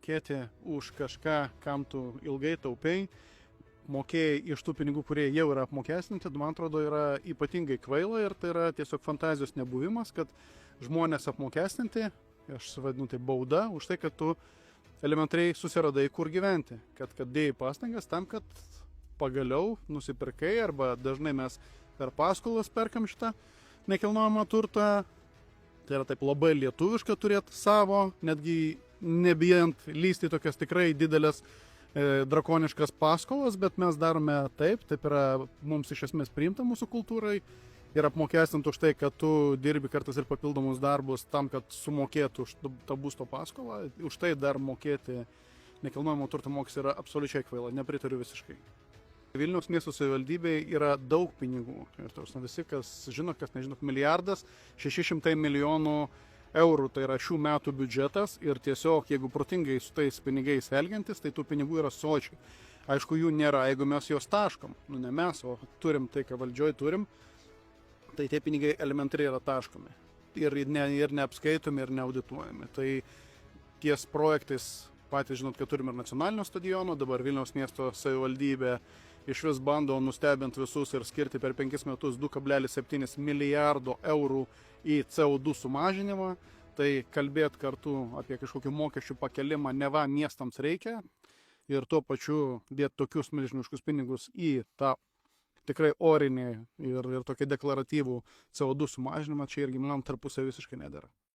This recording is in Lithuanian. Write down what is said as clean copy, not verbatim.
mokėti už kažką, kam tu ilgai taupiai, mokėjai iš tų pinigų, kurie jau yra apmokestinti, man atrodo, yra ypatingai kvaila ir tai yra tiesiog fantazijos nebuvimas, kad žmonės apmokestinti, aš vadinu tai bauda, už tai, kad tu elementariai susiradai, kur gyventi, kad dėjai pastangas tam, kad pagaliau nusipirkai, arba dažnai mes per paskolas perkam šitą nekilnojamą turtą. Tai yra taip labai lietuviška turėti savo, netgi nebijant lysti tokias tikrai didelės drakoniškas paskolas, bet mes darome taip yra mums iš esmės priimta mūsų kultūrai ir apmokestinti už tai, kad tu dirbi kartais ir papildomus darbus tam, kad sumokėtų už tą būsto paskolą, už tai dar mokėti nekilnojamo turto mokestį yra absoliučiai kvaila, nepritariu visiškai. Vilniaus miesto savivaldybėje yra daug pinigų. Ir visi, kas žino, kas nežino, milijardas 600 milijonų eurų, tai yra šių metų biudžetas ir tiesiog, jeigu protingai su tais pinigais elgiantis, tai tų pinigų yra sočiai. Aišku, jų nėra, jeigu mes juos taškam, ne mes, o turim tai, ką valdžioj turim, tai tie pinigai elementariai yra taškomi. Ir neapskaitomi, ir neaudituojami. Tai ties projektais, patys žinot, kad turim ir nacionalinio stadiono, dabar Vilniaus miesto savivaldybė iš vis bando nustebinti visus ir skirti per 5 metus 2,7 milijardo eurų į CO2 sumažinimą. Tai kalbėti kartu apie kažkokį mokesčių pakelimą neva miestams reikia ir tuo pačiu dėti tokius milžiniškus pinigus į tą tikrai orinį ir tokį deklaratyvų CO2 sumažinimą, čia irgi man tarpusai visiškai nedera.